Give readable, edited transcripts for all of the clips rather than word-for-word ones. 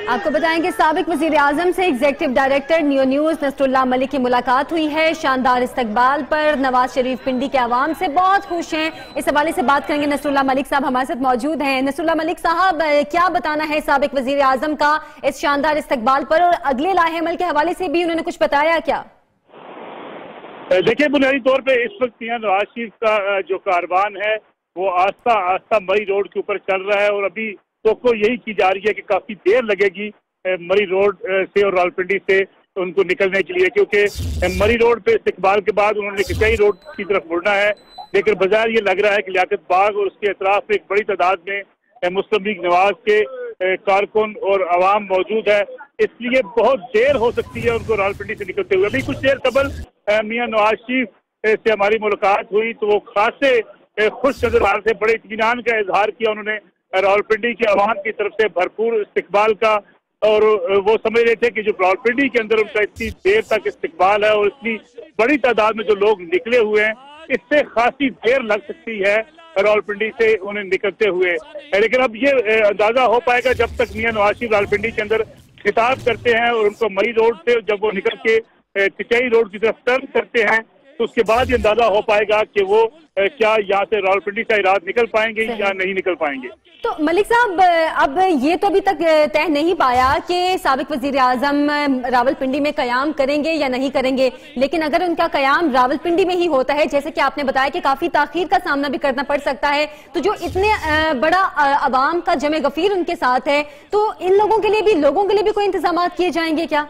आपको बताएं कि साबिक वजीर आजम से executive director new news Nasrullah Malik की मुलाकात हुई है। शानदार इस्तकबाल पर नवाज शरीफ पिंडी के अवाम से बहुत खुश हैं। इस हवाले से बात करेंगे। नसरुल्लाह मलिक साहब हमारे साथ मौजूद हैं। नसरुल्लाह मलिक साहब, क्या बताना है साबिक वजीर आजम का इस शानदार इस्तकबाल पर, और अगले लाहे अमल के हवाले से भी उन्होंने कुछ बताया क्या? देखिए, बुनियादी तौर पर इस वक्त मियां नवाज शरीफ का जो कारवान है वो आस्ता आस्ता मरी रोड के ऊपर चल रहा है, और अभी तो यही की जा रही है कि काफी देर लगेगी मरी रोड से और रावलपिंडी से उनको निकलने के लिए, क्योंकि मरी रोड पे इस्तकबाल के बाद उन्होंने किचाई रोड की तरफ मुड़ना है। लेकिन बाजार ये लग रहा है कि लियाकत बाग और उसके अतराफ में एक बड़ी तादाद में मुस्लिम लीग नवाज के कारकुन और अवाम मौजूद है, इसलिए बहुत देर हो सकती है उनको रावलपिंडी से निकलते हुए। अभी कुछ देर कबल मियां नवाज शरीफ से हमारी मुलाकात हुई तो वो खासे खुश नजर आ रहे थे, बड़े इत्मीनान का इजहार किया उन्होंने रावलपिंडी के अवाम की तरफ से भरपूर इस्तकबाल का, और वो समझ रहे थे कि जो रावलपिंडी के अंदर उनका इतनी देर तक इस्तकबाल है और इतनी बड़ी तादाद में जो लोग निकले हुए हैं, इससे खासी देर लग सकती है रावलपिंडी से उन्हें निकलते हुए। लेकिन अब ये अंदाजा हो पाएगा जब तक मियां नवाज शरीफ रावलपिंडी के अंदर खिताब करते हैं और उनको मरी रोड से जब वो निकल के किचाई रोड की तरफ टर्न करते हैं तो उसके बाद ये अंदाजा हो पाएगा कि वो क्या यहाँ से रावलपिंडी से इराद निकल पाएंगे या नहीं निकल पाएंगे। तो मलिक साहब, अब ये तो अभी तक तय नहीं पाया कि साबिक वजीर आजम रावलपिंडी में कयाम करेंगे या नहीं करेंगे, लेकिन अगर उनका कयाम रावलपिंडी में ही होता है, जैसे कि आपने बताया कि काफी ताखीर का सामना भी करना पड़ सकता है, तो जो इतने बड़ा अवाम का जमे गफीर उनके साथ है, तो इन लोगों के लिए भी कोई इंतजाम किए जाएंगे क्या?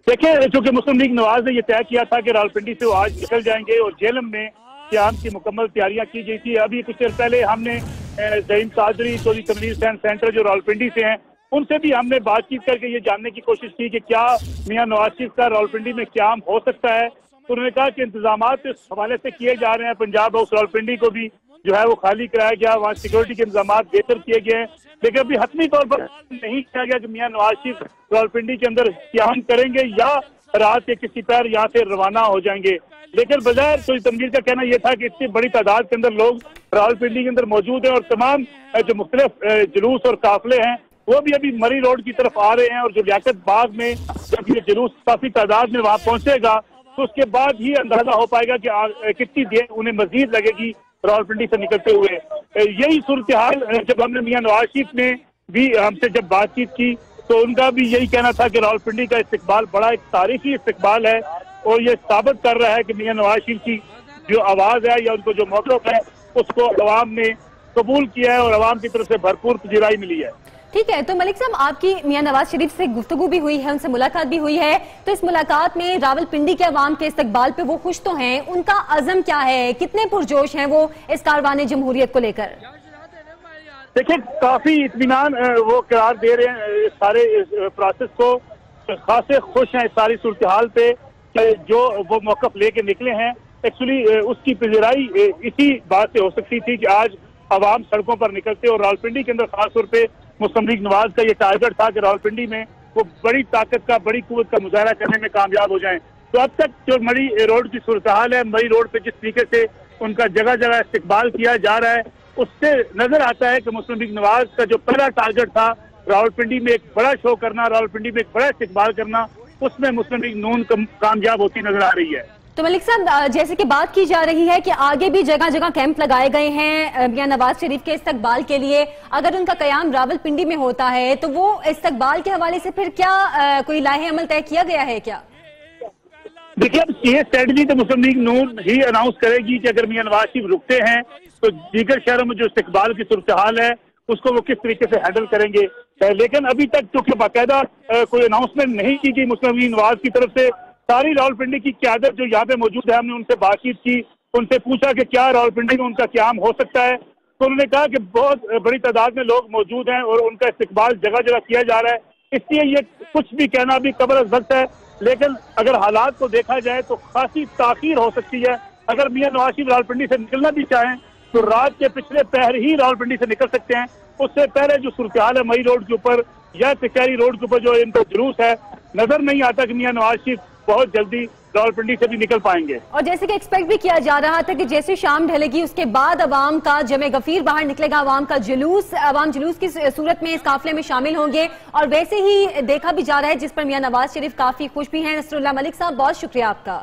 देखिए, चूंकि मुस्लिम लीग नवाज ने यह तय किया था कि रावलपिंडी से वो आज निकल जाएंगे और जेलम में क्याम की मुकम्मल तैयारियां की गई थी। अभी कुछ देर पहले हमने ज़हीम चौधरी चौधरी तनवीर हुसैन सेंटर जो रावलपिंडी से हैं उनसे भी हमने बातचीत करके ये जानने की कोशिश की कि क्या मियां नवाज शरीफ का रावलपिंडी में क्याम हो सकता है। तो उन्होंने कहा कि इंतजाम इस हवाले से किए जा रहे हैं। पंजाब हाउस रावलपिंडी को भी जो है वो खाली कराया गया, वहाँ सिक्योरिटी के इंतजाम बेहतर किए गए हैं, लेकिन अभी हतमी तौर पर नहीं किया गया कि मियां नवाज शरीफ रावलपिंडी के अंदर क्याम करेंगे या रात के किसी पैर यहाँ से रवाना हो जाएंगे। लेकिन बजाय तो तनवीर का कहना यह था कि इतनी बड़ी तादाद के अंदर लोग रावलपिंडी के अंदर मौजूद हैं और तमाम जो मुख्तलिफ जुलूस और काफिले हैं वो भी अभी मरी रोड की तरफ आ रहे हैं, और जो लियाकत बाग में जब ये जुलूस काफी तादाद में वहाँ पहुंचेगा तो उसके बाद ही अंदाजा हो पाएगा कि कितनी देर उन्हें मजीद लगेगी रावलपिंडी से निकलते हुए। यही सूरत हाल जब हमने मियां नवाज शरीफ ने भी हमसे जब बातचीत की तो उनका भी यही कहना था कि रावलपिंडी का इस्तकबाल बड़ा एक तारीखी इस्तकबाल है, और ये साबित कर रहा है कि मियां नवाज शरीफ की जो आवाज है या उनको जो मौक़िफ़ है उसको अवाम ने कबूल किया है और अवाम की तरफ से भरपूर पजीराई मिली है। ठीक है, तो मलिक साहब, आपकी मियां नवाज शरीफ से गुफ्तगू भी हुई है, उनसे मुलाकात भी हुई है, तो इस मुलाकात में रावलपिंडी के अवाम के इस्तकबाल पे वो खुश तो हैं, उनका अज़म क्या है, कितने पुरजोश हैं वो इस कारवाने जमहूरियत को लेकर? देखिए, काफी इत्मीनान वो करार दे रहे हैं सारे प्रोसेस को, खासे खुश हैं इस सारी सूरत हाल पे जो वो मौक़िफ़ लेके निकले हैं। एक्चुअली उसकी पजीराई इसी बात से हो सकती थी कि आज अवाम सड़कों पर निकलते और रावलपिंडी के अंदर खासतौर पे मुस्लिम लीग नवाज का ये टारगेट था कि रावलपिंडी में वो बड़ी ताकत का, बड़ी कुव्वत का मुजाहरा करने में कामयाब हो जाएं। तो अब तक जो मरी रोड की सूरत हाल है, मरी रोड पे जिस तरीके से उनका जगह जगह इस्तकबाल किया जा रहा है, उससे नजर आता है कि मुस्लिम लीग नवाज का जो पहला टारगेट था रावलपिंडी में एक बड़ा शो करना, रावलपिंडी में एक बड़ा इस्तकबाल करना, उसमें मुस्लिम लीग नून कामयाब होती नजर आ रही है। तो मलिक साहब, जैसे कि बात की जा रही है कि आगे भी जगह जगह कैंप लगाए गए हैं मियां नवाज शरीफ के इस्तकबाल के लिए, अगर उनका कयाम रावलपिंडी में होता है तो वो इस्तकबाल के हवाले से फिर क्या कोई लाहे अमल तय किया गया है क्या? देखिए, अब ये स्ट्रेटजी तो मुस्लिम लीग नून ही अनाउंस करेगी कि अगर मियां नवाज शरीफ रुकते हैं तो दीगर शहरों में जो इस्तकबाल की सूरत हाल है उसको वो किस तरीके से हैंडल करेंगे। लेकिन अभी तक चूंकि बाकायदा कोई अनाउंसमेंट नहीं की गई मुस्लिम लीग नवाज की तरफ से, सारी रावलपिंडी की क़यादत जो यहाँ पे मौजूद है, हमने उनसे बातचीत की, उनसे पूछा कि क्या रावलपिंडी में उनका क़याम हो सकता है, तो उन्होंने कहा कि बहुत बड़ी तादाद में लोग मौजूद हैं और उनका इस्तकबाल जगह जगह किया जा रहा है, इसलिए ये कुछ भी कहना भी कब्र अज़ वक्त है। लेकिन अगर हालात को देखा जाए तो खासी ताखीर हो सकती है। अगर मियां नवाज शरीफ रावलपिंडी से निकलना भी चाहें तो रात के पिछले पहर ही रावलपिंडी से निकल सकते हैं। उससे पहले जो सूरत हाल है मई रोड के ऊपर या कचहरी रोड के ऊपर जो इनका जुलूस है, नजर नहीं आता कि मियां नवाज शरीफ बहुत जल्दी रावलपिंडी से भी निकल पाएंगे। और जैसे कि एक्सपेक्ट भी किया जा रहा था कि जैसे शाम ढलेगी उसके बाद अवाम का जमे गफीर बाहर निकलेगा, अवाम का जुलूस, अवाम जुलूस की सूरत में इस काफिले में शामिल होंगे, और वैसे ही देखा भी जा रहा है, जिस पर मियां नवाज शरीफ काफी खुश भी हैं। नसरुल्लाह मलिक साहब, बहुत शुक्रिया आपका।